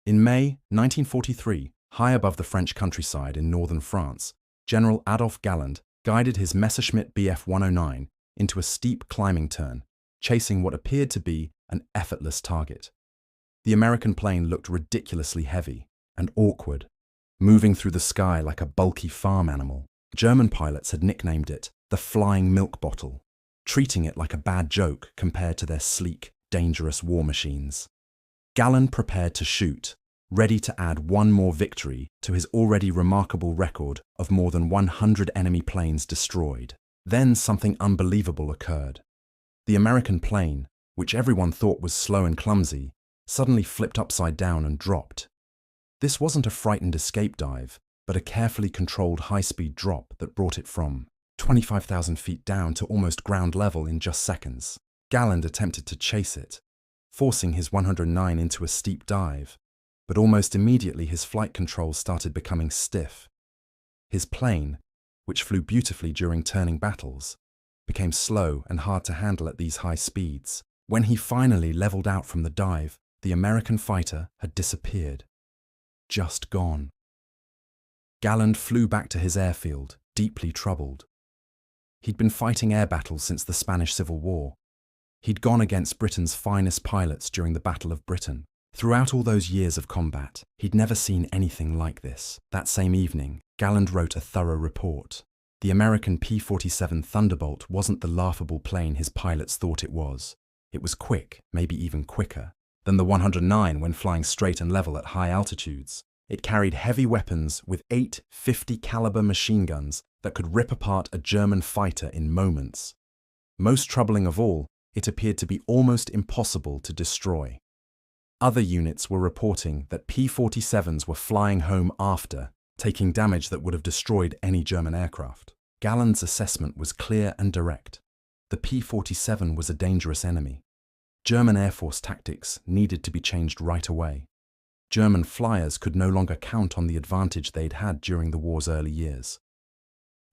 In May 1943, high above the French countryside in northern France, General Adolphe Galland guided his Messerschmitt Bf 109 into a steep climbing turn, chasing what appeared to be an effortless target. The American plane looked ridiculously heavy and awkward, moving through the sky like a bulky farm animal. German pilots had nicknamed it the flying milk bottle, treating it like a bad joke compared to their sleek, dangerous war machines. Galland prepared to shoot, ready to add one more victory to his already remarkable record of more than 100 enemy planes destroyed. Then something unbelievable occurred. The American plane, which everyone thought was slow and clumsy, suddenly flipped upside down and dropped. This wasn't a frightened escape dive, but a carefully controlled high-speed drop that brought it from 25,000 feet down to almost ground level in just seconds. Galland attempted to chase it, forcing his 109 into a steep dive, but almost immediately his flight controls started becoming stiff. His plane, which flew beautifully during turning battles, became slow and hard to handle at these high speeds. When he finally leveled out from the dive, the American fighter had disappeared. Just gone. Galland flew back to his airfield, deeply troubled. He'd been fighting air battles since the Spanish Civil War. He'd gone against Britain's finest pilots during the Battle of Britain. Throughout all those years of combat, he'd never seen anything like this. That same evening, Galland wrote a thorough report. The American P-47 Thunderbolt wasn't the laughable plane his pilots thought it was. It was quick, maybe even quicker, than the 109 when flying straight and level at high altitudes. It carried heavy weapons with 8 50 caliber machine guns that could rip apart a German fighter in moments. Most troubling of all, it appeared to be almost impossible to destroy. Other units were reporting that P-47s were flying home after, taking damage that would have destroyed any German aircraft. Galland's assessment was clear and direct. The P-47 was a dangerous enemy. German Air Force tactics needed to be changed right away. German flyers could no longer count on the advantage they'd had during the war's early years.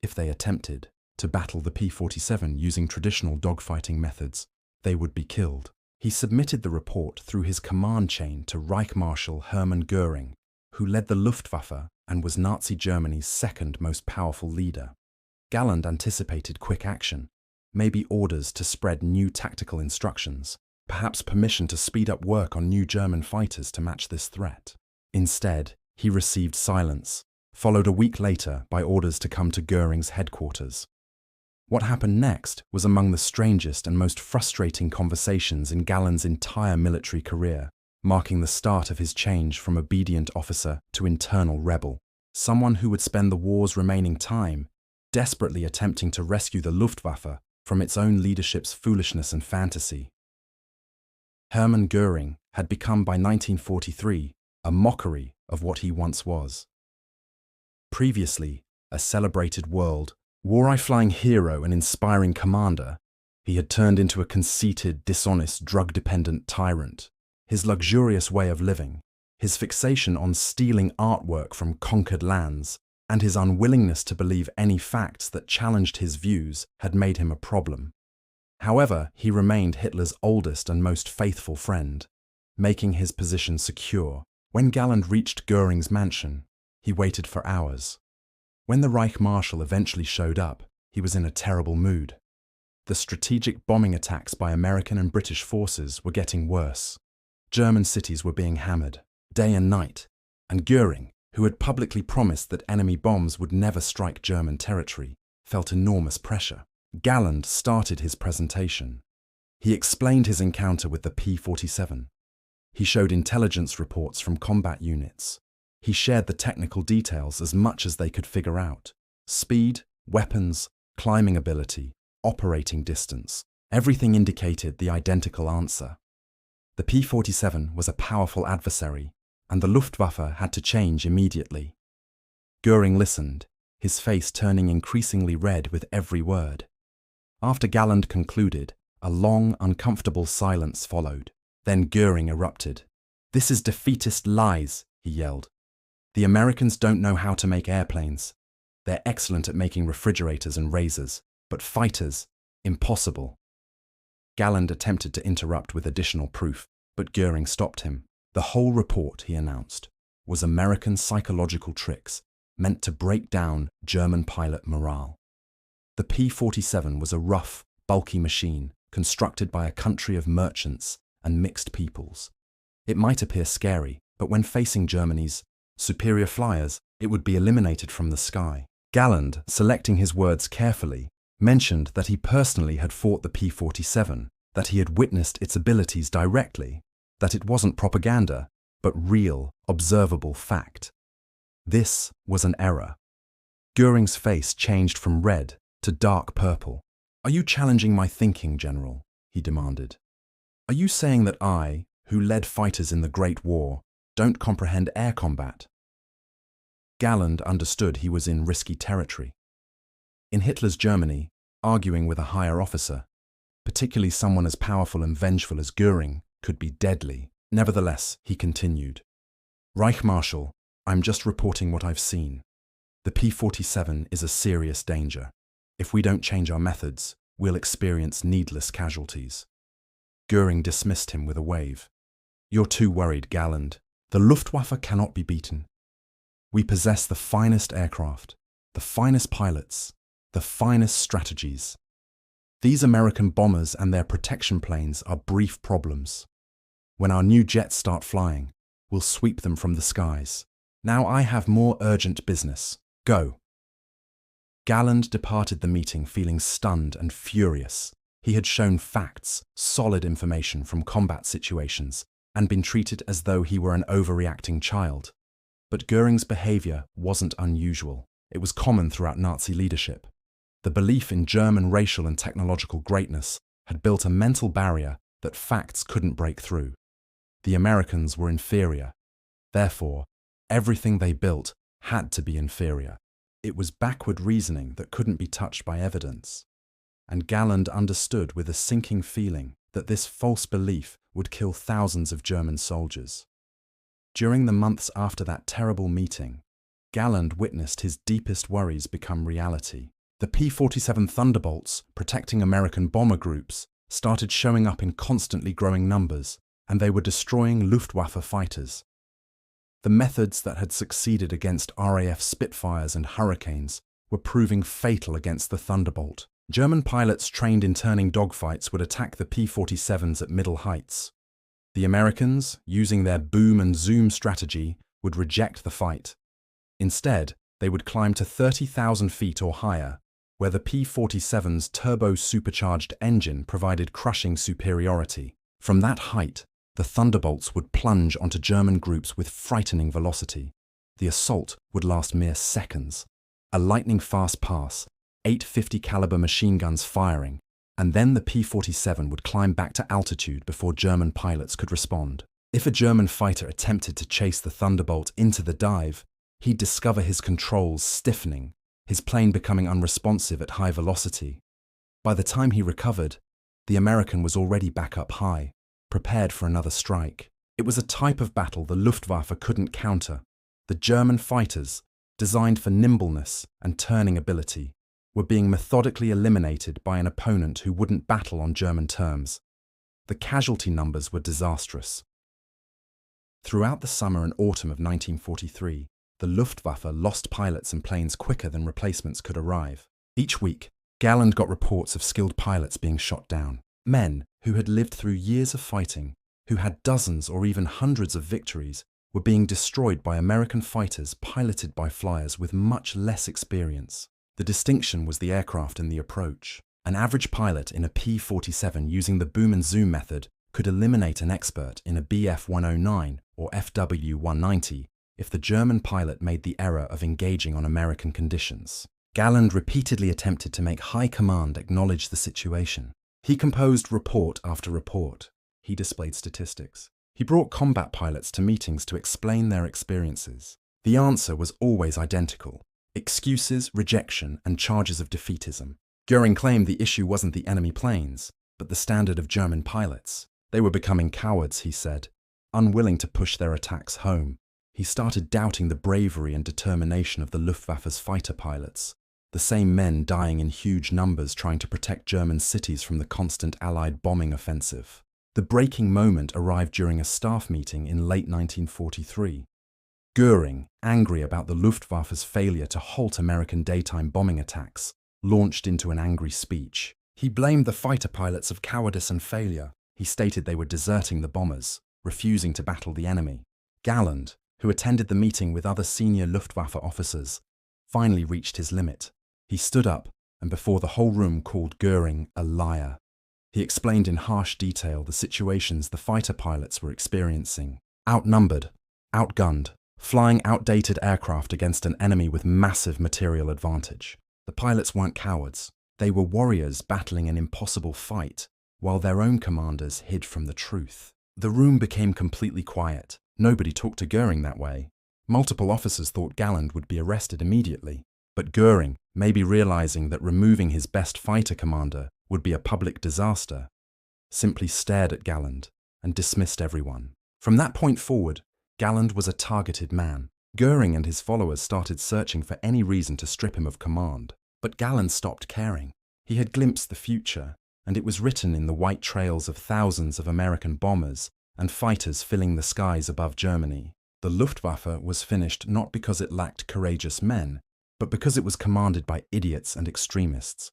If they attempted to battle the P-47 using traditional dogfighting methods, they would be killed. He submitted the report through his command chain to Reich Marshal Hermann Göring, who led the Luftwaffe and was Nazi Germany's second most powerful leader. Galland anticipated quick action, maybe orders to spread new tactical instructions, perhaps permission to speed up work on new German fighters to match this threat. Instead, he received silence, followed a week later by orders to come to Göring's headquarters. What happened next was among the strangest and most frustrating conversations in Galland's entire military career, marking the start of his change from obedient officer to internal rebel, someone who would spend the war's remaining time desperately attempting to rescue the Luftwaffe from its own leadership's foolishness and fantasy. Hermann Göring had become by 1943 a mockery of what he once was. Previously, a celebrated world, war-flying hero and inspiring commander, he had turned into a conceited, dishonest, drug-dependent tyrant. His luxurious way of living, his fixation on stealing artwork from conquered lands, and his unwillingness to believe any facts that challenged his views had made him a problem. However, he remained Hitler's oldest and most faithful friend, making his position secure. When Galland reached Göring's mansion, he waited for hours. When the Reich Marshal eventually showed up, he was in a terrible mood. The strategic bombing attacks by American and British forces were getting worse. German cities were being hammered, day and night, and Göring, who had publicly promised that enemy bombs would never strike German territory, felt enormous pressure. Galland started his presentation. He explained his encounter with the P-47. He showed intelligence reports from combat units. He shared the technical details as much as they could figure out. Speed, weapons, climbing ability, operating distance. Everything indicated the identical answer. The P-47 was a powerful adversary, and the Luftwaffe had to change immediately. Göring listened, his face turning increasingly red with every word. After Galland concluded, a long, uncomfortable silence followed. Then Göring erupted. "This is defeatist lies," he yelled. "The Americans don't know how to make airplanes. They're excellent at making refrigerators and razors, but fighters, impossible." Galland attempted to interrupt with additional proof, but Göring stopped him. The whole report, he announced, was American psychological tricks meant to break down German pilot morale. The P-47 was a rough, bulky machine constructed by a country of merchants and mixed peoples. It might appear scary, but when facing Germany's superior flyers, it would be eliminated from the sky. Galland, selecting his words carefully, mentioned that he personally had fought the P-47, that he had witnessed its abilities directly, that it wasn't propaganda, but real, observable fact. This was an error. Göring's face changed from red to dark purple. "Are you challenging my thinking, General?" he demanded. "Are you saying that I, who led fighters in the Great War, don't comprehend air combat?" Galland understood he was in risky territory. In Hitler's Germany, arguing with a higher officer, particularly someone as powerful and vengeful as Göring, could be deadly. Nevertheless, he continued, "Reich Marshal, I'm just reporting what I've seen. The P-47 is a serious danger. If we don't change our methods, we'll experience needless casualties." Göring dismissed him with a wave. "You're too worried, Galland. The Luftwaffe cannot be beaten. We possess the finest aircraft, the finest pilots, the finest strategies. These American bombers and their protection planes are brief problems. When our new jets start flying, we'll sweep them from the skies. Now I have more urgent business. Go." Galland departed the meeting feeling stunned and furious. He had shown facts, solid information from combat situations, and been treated as though he were an overreacting child. But Göring's behavior wasn't unusual. It was common throughout Nazi leadership. The belief in German racial and technological greatness had built a mental barrier that facts couldn't break through. The Americans were inferior. Therefore, everything they built had to be inferior. It was backward reasoning that couldn't be touched by evidence. And Galland understood with a sinking feeling that this false belief would kill thousands of German soldiers. During the months after that terrible meeting, Galland witnessed his deepest worries become reality. The P-47 Thunderbolts, protecting American bomber groups, started showing up in constantly growing numbers, and they were destroying Luftwaffe fighters. The methods that had succeeded against RAF Spitfires and Hurricanes were proving fatal against the Thunderbolt. German pilots trained in turning dogfights would attack the P-47s at middle heights. The Americans, using their boom and zoom strategy, would reject the fight. Instead, they would climb to 30,000 feet or higher, where the P-47's turbo-supercharged engine provided crushing superiority. From that height, the Thunderbolts would plunge onto German groups with frightening velocity. The assault would last mere seconds. A lightning-fast pass, 850 caliber machine guns firing, and then the P-47 would climb back to altitude before German pilots could respond. If a German fighter attempted to chase the Thunderbolt into the dive, he'd discover his controls stiffening, his plane becoming unresponsive at high velocity. By the time he recovered, the American was already back up high, prepared for another strike. It was a type of battle the Luftwaffe couldn't counter. The German fighters, designed for nimbleness and turning ability, were being methodically eliminated by an opponent who wouldn't battle on German terms. The casualty numbers were disastrous. Throughout the summer and autumn of 1943, the Luftwaffe lost pilots and planes quicker than replacements could arrive. Each week, Galland got reports of skilled pilots being shot down. Men who had lived through years of fighting, who had dozens or even hundreds of victories, were being destroyed by American fighters piloted by flyers with much less experience. The distinction was the aircraft and the approach. An average pilot in a P-47 using the boom and zoom method could eliminate an expert in a Bf-109 or FW-190 if the German pilot made the error of engaging on American conditions. Galland repeatedly attempted to make high command acknowledge the situation. He composed report after report. He displayed statistics. He brought combat pilots to meetings to explain their experiences. The answer was always identical: excuses, rejection, and charges of defeatism. Göring claimed the issue wasn't the enemy planes, but the standard of German pilots. They were becoming cowards, he said, unwilling to push their attacks home. He started doubting the bravery and determination of the Luftwaffe's fighter pilots, the same men dying in huge numbers trying to protect German cities from the constant Allied bombing offensive. The breaking moment arrived during a staff meeting in late 1943. Goering, angry about the Luftwaffe's failure to halt American daytime bombing attacks, launched into an angry speech. He blamed the fighter pilots of cowardice and failure. He stated they were deserting the bombers, refusing to battle the enemy. Galland, who attended the meeting with other senior Luftwaffe officers, finally reached his limit. He stood up and before the whole room called Goering a liar. He explained in harsh detail the situations the fighter pilots were experiencing. Outnumbered, outgunned, flying outdated aircraft against an enemy with massive material advantage. The pilots weren't cowards. They were warriors battling an impossible fight, while their own commanders hid from the truth. The room became completely quiet. Nobody talked to Goering that way. Multiple officers thought Galland would be arrested immediately. But Goering, maybe realizing that removing his best fighter commander would be a public disaster, simply stared at Galland and dismissed everyone. From that point forward, Galland was a targeted man. Goering and his followers started searching for any reason to strip him of command. But Galland stopped caring. He had glimpsed the future, and it was written in the white trails of thousands of American bombers and fighters filling the skies above Germany. The Luftwaffe was finished not because it lacked courageous men, but because it was commanded by idiots and extremists.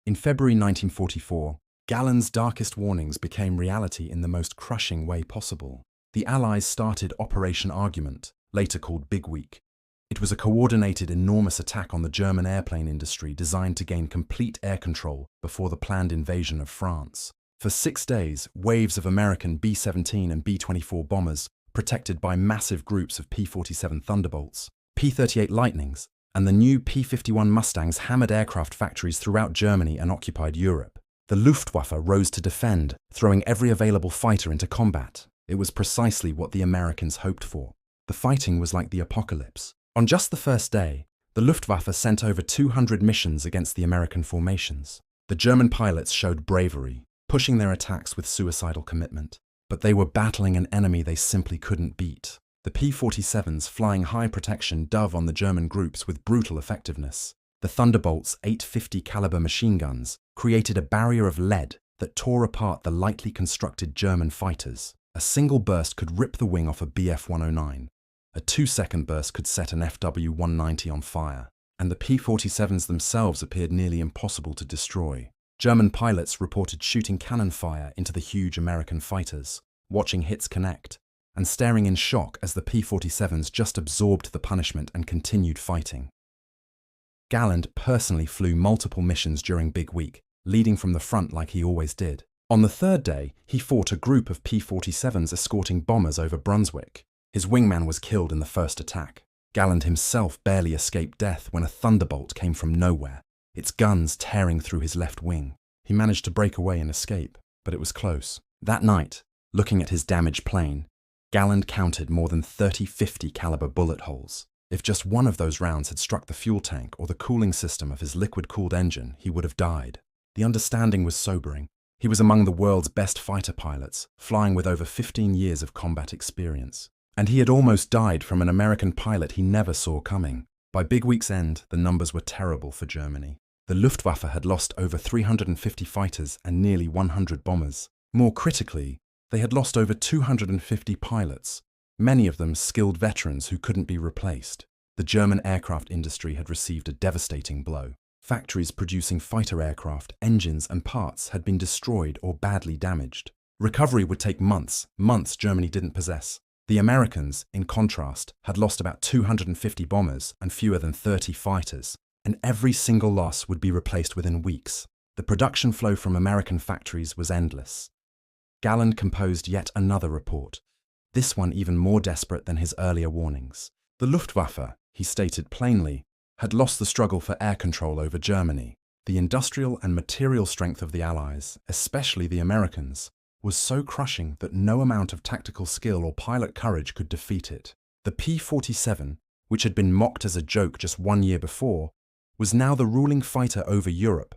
In February 1944, Galland's darkest warnings became reality in the most crushing way possible. The Allies started Operation Argument, later called Big Week. It was a coordinated, enormous attack on the German airplane industry designed to gain complete air control before the planned invasion of France. For 6 days, waves of American B-17 and B-24 bombers, protected by massive groups of P-47 Thunderbolts, P-38 Lightnings, and the new P-51 Mustangs hammered aircraft factories throughout Germany and occupied Europe. The Luftwaffe rose to defend, throwing every available fighter into combat. It was precisely what the Americans hoped for. The fighting was like the apocalypse. On just the first day, the Luftwaffe sent over 200 missions against the American formations. The German pilots showed bravery, pushing their attacks with suicidal commitment. But they were battling an enemy they simply couldn't beat. The P-47s flying high protection dove on the German groups with brutal effectiveness. The Thunderbolt's 850 caliber machine guns created a barrier of lead that tore apart the lightly constructed German fighters. A single burst could rip the wing off a Bf-109. A 2-second burst could set an FW-190 on fire, and the P-47s themselves appeared nearly impossible to destroy. German pilots reported shooting cannon fire into the huge American fighters, watching hits connect, and staring in shock as the P-47s just absorbed the punishment and continued fighting. Galland personally flew multiple missions during Big Week, leading from the front like he always did. On the third day, he fought a group of P-47s escorting bombers over Brunswick. His wingman was killed in the first attack. Galland himself barely escaped death when a Thunderbolt came from nowhere, its guns tearing through his left wing. He managed to break away and escape, but it was close. That night, looking at his damaged plane, Galland counted more than 30 50 caliber bullet holes. If just one of those rounds had struck the fuel tank or the cooling system of his liquid-cooled engine, he would have died. The understanding was sobering. He was among the world's best fighter pilots, flying with over 15 years of combat experience. And he had almost died from an American pilot he never saw coming. By Big Week's end, the numbers were terrible for Germany. The Luftwaffe had lost over 350 fighters and nearly 100 bombers. More critically, they had lost over 250 pilots, many of them skilled veterans who couldn't be replaced. The German aircraft industry had received a devastating blow. Factories producing fighter aircraft, engines and parts had been destroyed or badly damaged. Recovery would take months Germany didn't possess. The Americans, in contrast, had lost about 250 bombers and fewer than 30 fighters, and every single loss would be replaced within weeks. The production flow from American factories was endless. Galland composed yet another report, this one even more desperate than his earlier warnings. The Luftwaffe, he stated plainly, had lost the struggle for air control over Germany. The industrial and material strength of the Allies, especially the Americans, was so crushing that no amount of tactical skill or pilot courage could defeat it. The P-47, which had been mocked as a joke just 1 year before, was now the ruling fighter over Europe,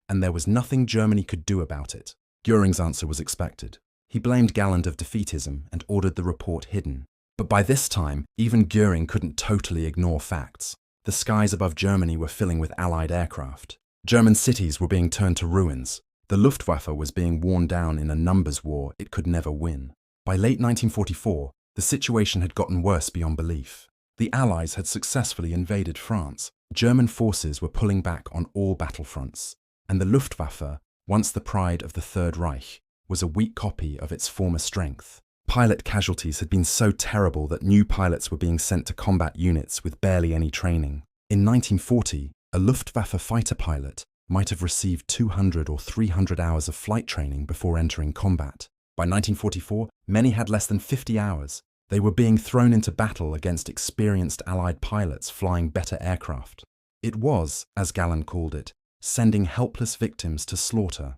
and there was nothing Germany could do about it. Göring's answer was expected. He blamed Galland of defeatism and ordered the report hidden. But by this time, even Göring couldn't totally ignore facts. The skies above Germany were filling with Allied aircraft. German cities were being turned to ruins. The Luftwaffe was being worn down in a numbers war it could never win. By late 1944, the situation had gotten worse beyond belief. The Allies had successfully invaded France. German forces were pulling back on all battlefronts, and the Luftwaffe, once the pride of the Third Reich, was a weak copy of its former strength. Pilot casualties had been so terrible that new pilots were being sent to combat units with barely any training. In 1940, a Luftwaffe fighter pilot might have received 200 or 300 hours of flight training before entering combat. By 1944, many had less than 50 hours. They were being thrown into battle against experienced Allied pilots flying better aircraft. It was, as Galland called it, sending helpless victims to slaughter.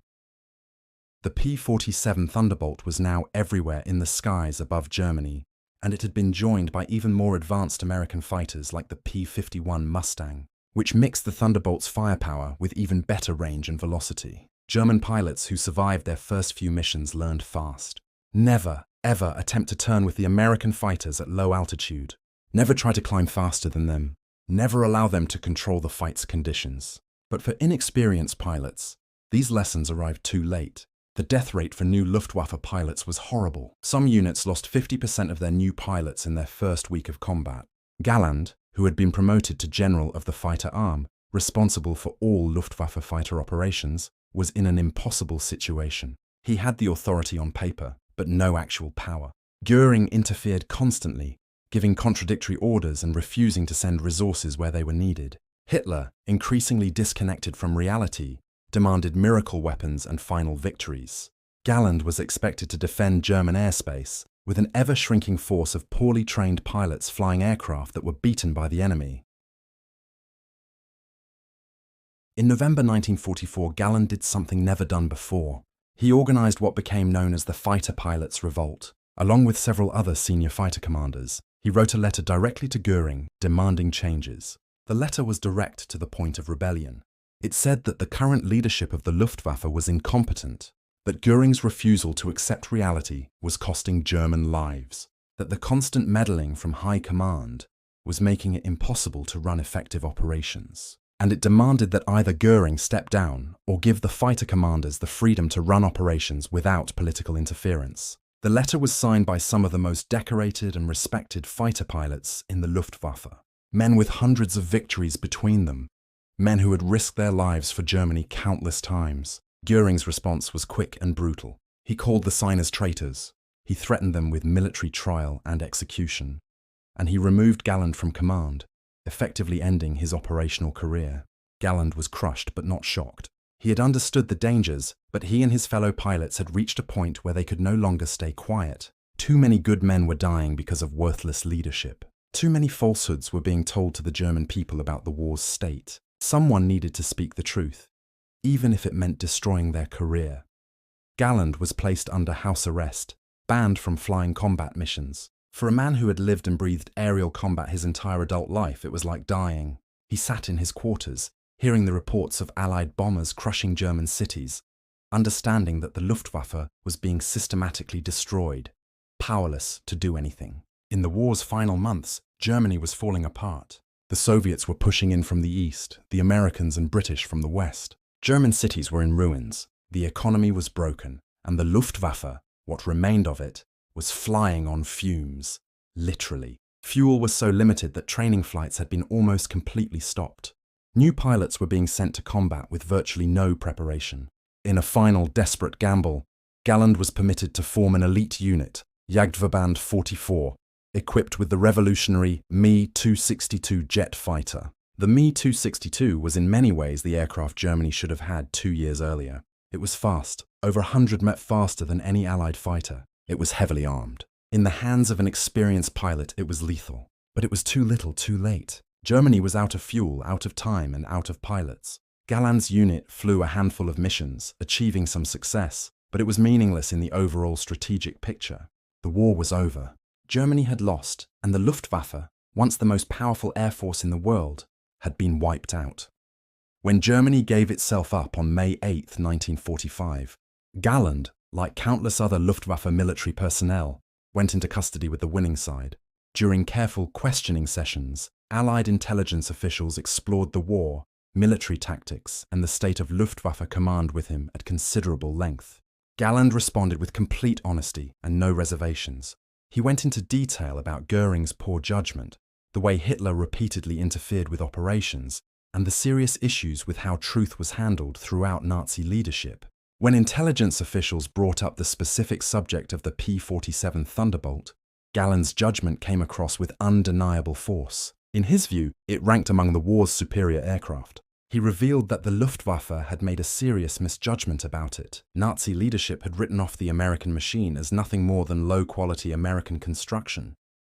The P-47 Thunderbolt was now everywhere in the skies above Germany, and it had been joined by even more advanced American fighters like the P-51 Mustang, which mixed the Thunderbolt's firepower with even better range and velocity. German pilots who survived their first few missions learned fast. Never, ever attempt to turn with the American fighters at low altitude. Never try to climb faster than them. Never allow them to control the fight's conditions. But for inexperienced pilots, these lessons arrived too late. The death rate for new Luftwaffe pilots was horrible. Some units lost 50% of their new pilots in their first week of combat. Galland, who had been promoted to general of the fighter arm, responsible for all Luftwaffe fighter operations, was in an impossible situation. He had the authority on paper, but no actual power. Göring interfered constantly, giving contradictory orders and refusing to send resources where they were needed. Hitler, increasingly disconnected from reality, demanded miracle weapons and final victories. Galland was expected to defend German airspace with an ever-shrinking force of poorly trained pilots flying aircraft that were beaten by the enemy. In November 1944, Galland did something never done before. He organized what became known as the Fighter Pilots' Revolt. Along with several other senior fighter commanders, he wrote a letter directly to Göring demanding changes. The letter was direct to the point of rebellion. It said that the current leadership of the Luftwaffe was incompetent, that Göring's refusal to accept reality was costing German lives, that the constant meddling from high command was making it impossible to run effective operations. And it demanded that either Göring step down or give the fighter commanders the freedom to run operations without political interference. The letter was signed by some of the most decorated and respected fighter pilots in the Luftwaffe, men with hundreds of victories between them, men who had risked their lives for Germany countless times. Göring's response was quick and brutal. He called the signers traitors, he threatened them with military trial and execution, and he removed Galland from command, effectively ending his operational career. Galland was crushed but not shocked. He had understood the dangers, but he and his fellow pilots had reached a point where they could no longer stay quiet. Too many good men were dying because of worthless leadership. Too many falsehoods were being told to the German people about the war's state. Someone needed to speak the truth, even if it meant destroying their career. Galland was placed under house arrest, banned from flying combat missions. For a man who had lived and breathed aerial combat his entire adult life, it was like dying. He sat in his quarters, hearing the reports of Allied bombers crushing German cities, understanding that the Luftwaffe was being systematically destroyed, powerless to do anything. In the war's final months, Germany was falling apart. The Soviets were pushing in from the east, the Americans and British from the west. German cities were in ruins, the economy was broken, and the Luftwaffe, what remained of it, was flying on fumes, literally. Fuel was so limited that training flights had been almost completely stopped. New pilots were being sent to combat with virtually no preparation. In a final desperate gamble, Galland was permitted to form an elite unit, Jagdverband 44, equipped with the revolutionary Me-262 jet fighter. The Me-262 was in many ways the aircraft Germany should have had 2 years earlier. It was fast, over 100 mph faster than any Allied fighter. It was heavily armed. In the hands of an experienced pilot, it was lethal. But it was too little, too late. Germany was out of fuel, out of time, and out of pilots. Galland's unit flew a handful of missions, achieving some success, but it was meaningless in the overall strategic picture. The war was over. Germany had lost, and the Luftwaffe, once the most powerful air force in the world, had been wiped out. When Germany gave itself up on May 8, 1945, Galland, like countless other Luftwaffe military personnel, went into custody with the winning side. During careful questioning sessions, Allied intelligence officials explored the war military tactics, and the state of Luftwaffe command with him at considerable length. Galland responded with complete honesty and no reservations. He went into detail about Goering's poor judgment, the way Hitler repeatedly interfered with operations, and the serious issues with how truth was handled throughout Nazi leadership. When intelligence officials brought up the specific subject of the P-47 Thunderbolt, Galland's judgment came across with undeniable force. In his view, it ranked among the war's superior aircraft. He revealed that the Luftwaffe had made a serious misjudgment about it. Nazi leadership had written off the American machine as nothing more than low-quality American construction.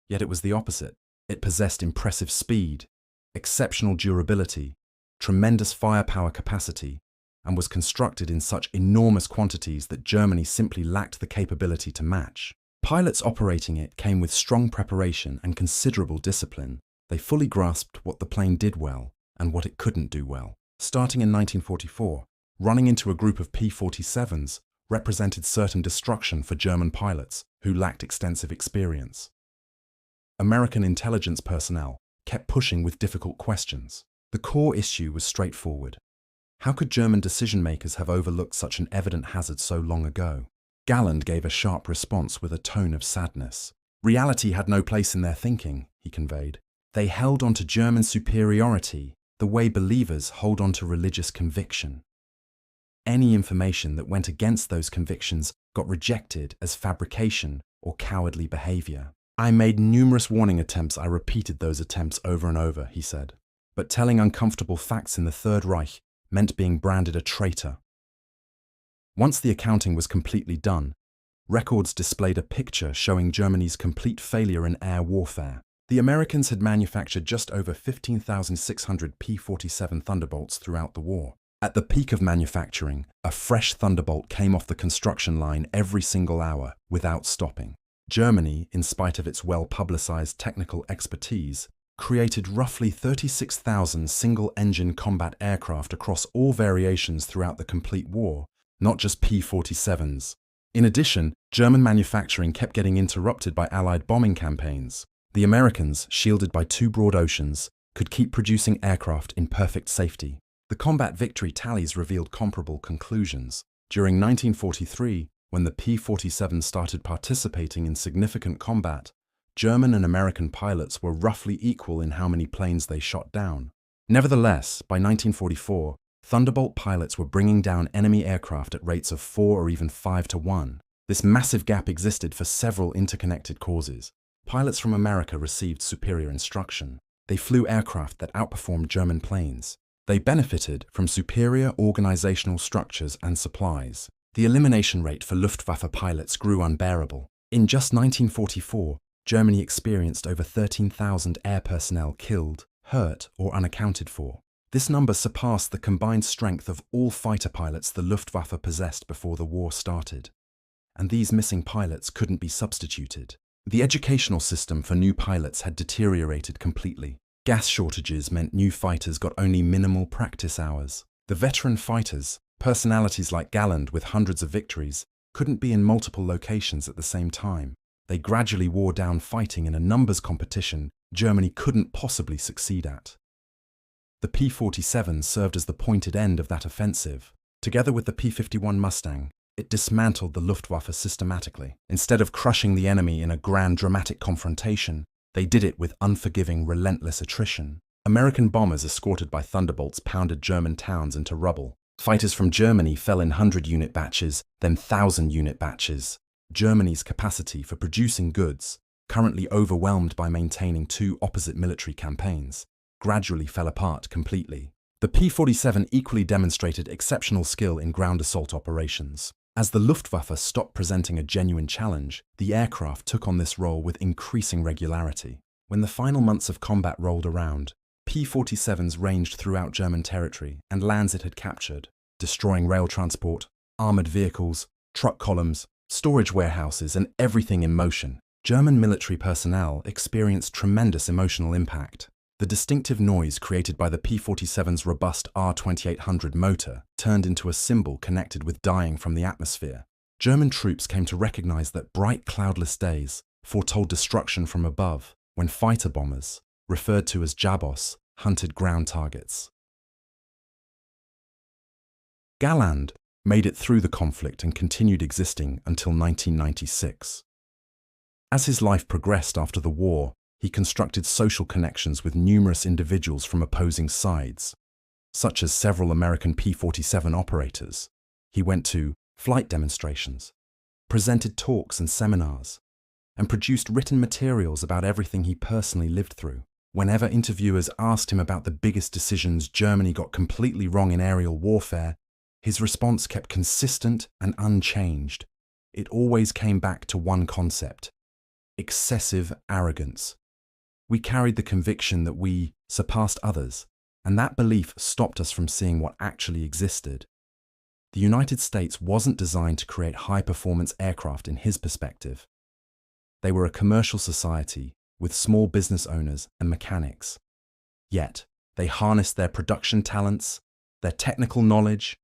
Yet it was the opposite. It possessed impressive speed, exceptional durability, tremendous firepower capacity, and was constructed in such enormous quantities that Germany simply lacked the capability to match. Pilots operating it came with strong preparation and considerable discipline. They fully grasped what the plane did well and what it couldn't do well. Starting in 1944, running into a group of P-47s represented certain destruction for German pilots who lacked extensive experience. American intelligence personnel kept pushing with difficult questions. The core issue was straightforward. How could German decision-makers have overlooked such an evident hazard so long ago? Galland gave a sharp response with a tone of sadness. Reality had no place in their thinking, he conveyed. They held on to German superiority the way believers hold on to religious conviction. Any information that went against those convictions got rejected as fabrication or cowardly behavior. I made numerous warning attempts. I repeated those attempts over and over, he said. But telling uncomfortable facts in the Third Reich meant being branded a traitor. Once the accounting was completely done, records displayed a picture showing Germany's complete failure in air warfare. The Americans had manufactured just over 15,600 P-47 Thunderbolts throughout the war. At the peak of manufacturing, a fresh Thunderbolt came off the construction line every single hour without stopping. Germany, in spite of its well-publicized technical expertise, created roughly 36,000 single-engine combat aircraft across all variations throughout the complete war, not just P-47s. In addition, German manufacturing kept getting interrupted by Allied bombing campaigns. The Americans, shielded by two broad oceans, could keep producing aircraft in perfect safety. The combat victory tallies revealed comparable conclusions. During 1943, when the P-47 started participating in significant combat, German and American pilots were roughly equal in how many planes they shot down. Nevertheless, by 1944, Thunderbolt pilots were bringing down enemy aircraft at rates of 4 or even 5 to 1. This massive gap existed for several interconnected causes. Pilots from America received superior instruction. They flew aircraft that outperformed German planes. They benefited from superior organizational structures and supplies. The elimination rate for Luftwaffe pilots grew unbearable. In just 1944, Germany experienced over 13,000 air personnel killed, hurt, or unaccounted for. This number surpassed the combined strength of all fighter pilots the Luftwaffe possessed before the war started. And these missing pilots couldn't be substituted. The educational system for new pilots had deteriorated completely. Gas shortages meant new fighters got only minimal practice hours. The veteran fighters, personalities like Galland with hundreds of victories, couldn't be in multiple locations at the same time. They gradually wore down fighting in a numbers competition Germany couldn't possibly succeed at. The P-47 served as the pointed end of that offensive. Together with the P-51 Mustang, it dismantled the Luftwaffe systematically. Instead of crushing the enemy in a grand dramatic confrontation, they did it with unforgiving, relentless attrition. American bombers escorted by Thunderbolts pounded German towns into rubble. Fighters from Germany fell in 100-unit batches, then 1,000-unit batches. Germany's capacity for producing goods, currently overwhelmed by maintaining two opposite military campaigns, gradually fell apart completely. The P-47 equally demonstrated exceptional skill in ground assault operations. As the Luftwaffe stopped presenting a genuine challenge, the aircraft took on this role with increasing regularity. When the final months of combat rolled around, P-47s ranged throughout German territory and lands it had captured, destroying rail transport, armored vehicles, truck columns, storage warehouses, and everything in motion. German military personnel experienced tremendous emotional impact. The distinctive noise created by the P-47's robust R-2800 motor turned into a symbol connected with dying from the atmosphere. German troops came to recognize that bright, cloudless days foretold destruction from above when fighter bombers, referred to as Jabos, hunted ground targets. Galland made it through the conflict and continued existing until 1996. As his life progressed after the war, he constructed social connections with numerous individuals from opposing sides, such as several American P-47 operators. He went to flight demonstrations, presented talks and seminars, and produced written materials about everything he personally lived through. Whenever interviewers asked him about the biggest decisions Germany got completely wrong in aerial warfare, his response kept consistent and unchanged. It always came back to one concept: excessive arrogance. We carried the conviction that we surpassed others, and that belief stopped us from seeing what actually existed. The United States wasn't designed to create high-performance aircraft in his perspective. They were a commercial society with small business owners and mechanics. Yet, they harnessed their production talents, their technical knowledge,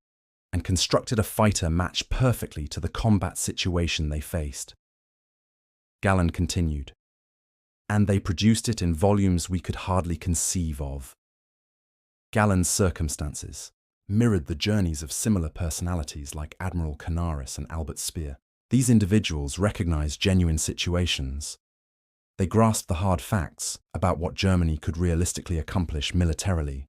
and constructed a fighter matched perfectly to the combat situation they faced. Galland continued, and they produced it in volumes we could hardly conceive of. Galland's circumstances mirrored the journeys of similar personalities like Admiral Canaris and Albert Speer. These individuals recognized genuine situations. They grasped the hard facts about what Germany could realistically accomplish militarily.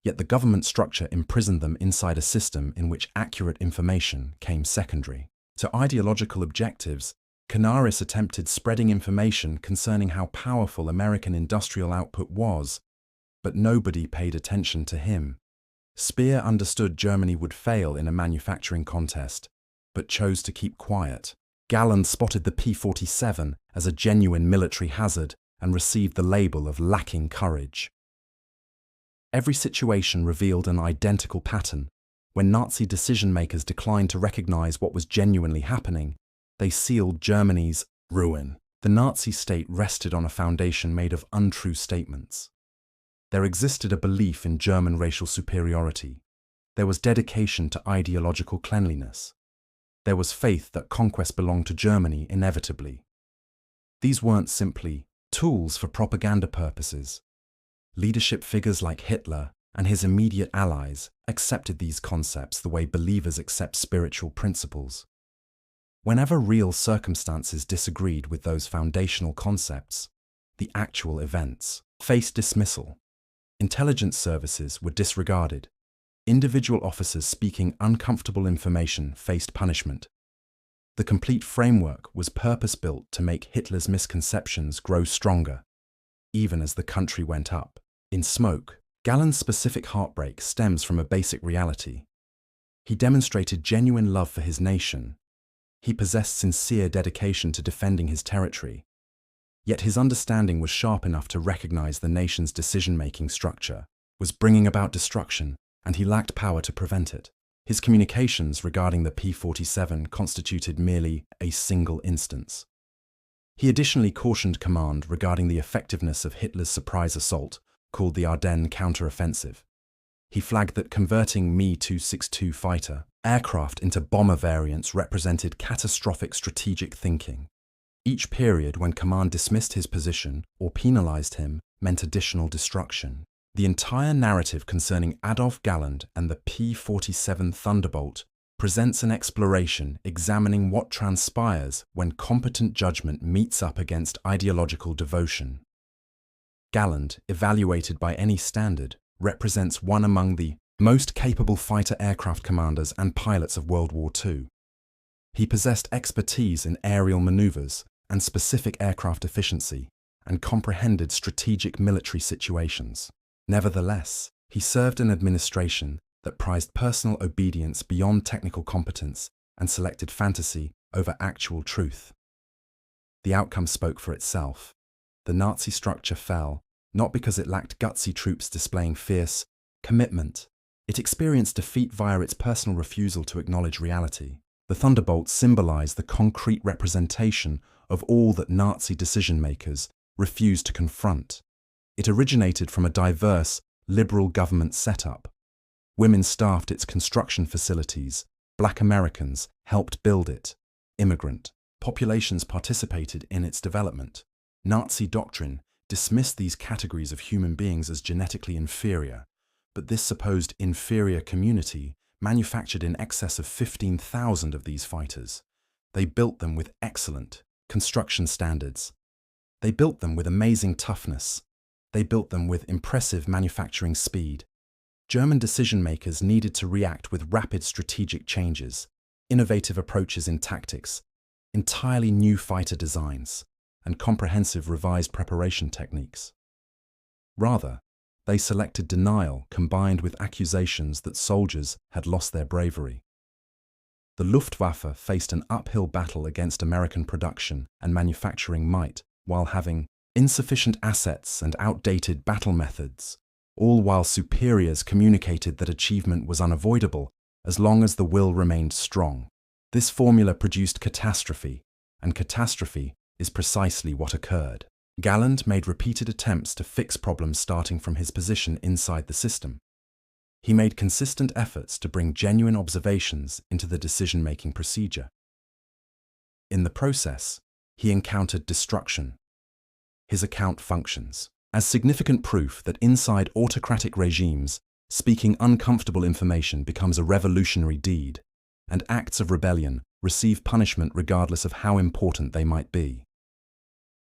Yet the government structure imprisoned them inside a system in which accurate information came secondary. To ideological objectives, Canaris attempted spreading information concerning how powerful American industrial output was, but nobody paid attention to him. Speer understood Germany would fail in a manufacturing contest, but chose to keep quiet. Galland spotted the P-47 as a genuine military hazard and received the label of lacking courage. Every situation revealed an identical pattern. When Nazi decision-makers declined to recognize what was genuinely happening, they sealed Germany's ruin. The Nazi state rested on a foundation made of untrue statements. There existed a belief in German racial superiority. There was dedication to ideological cleanliness. There was faith that conquest belonged to Germany inevitably. These weren't simply tools for propaganda purposes. Leadership figures like Hitler and his immediate allies accepted these concepts the way believers accept spiritual principles. Whenever real circumstances disagreed with those foundational concepts, the actual events faced dismissal. Intelligence services were disregarded. Individual officers speaking uncomfortable information faced punishment. The complete framework was purpose-built to make Hitler's misconceptions grow stronger, even as the country went up in smoke. Galland's specific heartbreak stems from a basic reality. He demonstrated genuine love for his nation. He possessed sincere dedication to defending his territory. Yet his understanding was sharp enough to recognize the nation's decision-making structure was bringing about destruction, and he lacked power to prevent it. His communications regarding the P-47 constituted merely a single instance. He additionally cautioned command regarding the effectiveness of Hitler's surprise assault, called the Ardennes counteroffensive. He flagged that converting Me-262 fighter aircraft into bomber variants represented catastrophic strategic thinking. Each period when command dismissed his position or penalized him meant additional destruction. The entire narrative concerning Adolf Galland and the P-47 Thunderbolt presents an exploration examining what transpires when competent judgment meets up against ideological devotion. Galland, evaluated by any standard, represents one among the most capable fighter aircraft commanders and pilots of World War II. He possessed expertise in aerial maneuvers and specific aircraft efficiency, and comprehended strategic military situations. Nevertheless, he served an administration that prized personal obedience beyond technical competence and selected fantasy over actual truth. The outcome spoke for itself. The Nazi structure fell, not because it lacked gutsy troops displaying fierce commitment. It experienced defeat via its personal refusal to acknowledge reality. The Thunderbolt symbolized the concrete representation of all that Nazi decision-makers refused to confront. It originated from a diverse, liberal government setup. Women staffed its construction facilities. Black Americans helped build it. Immigrant populations participated in its development. Nazi doctrine dismissed these categories of human beings as genetically inferior, but this supposed inferior community manufactured in excess of 15,000 of these fighters. They built them with excellent construction standards. They built them with amazing toughness. They built them with impressive manufacturing speed. German decision-makers needed to react with rapid strategic changes, innovative approaches in tactics, entirely new fighter designs, and comprehensive revised preparation techniques. Rather, they selected denial combined with accusations that soldiers had lost their bravery. The Luftwaffe faced an uphill battle against American production and manufacturing might while having insufficient assets and outdated battle methods, all while superiors communicated that achievement was unavoidable as long as the will remained strong. This formula produced catastrophe, and catastrophe is precisely what occurred. Galland made repeated attempts to fix problems starting from his position inside the system. He made consistent efforts to bring genuine observations into the decision-making procedure. In the process, he encountered destruction. His account functions as significant proof that inside autocratic regimes, speaking uncomfortable information becomes a revolutionary deed, and acts of rebellion receive punishment regardless of how important they might be.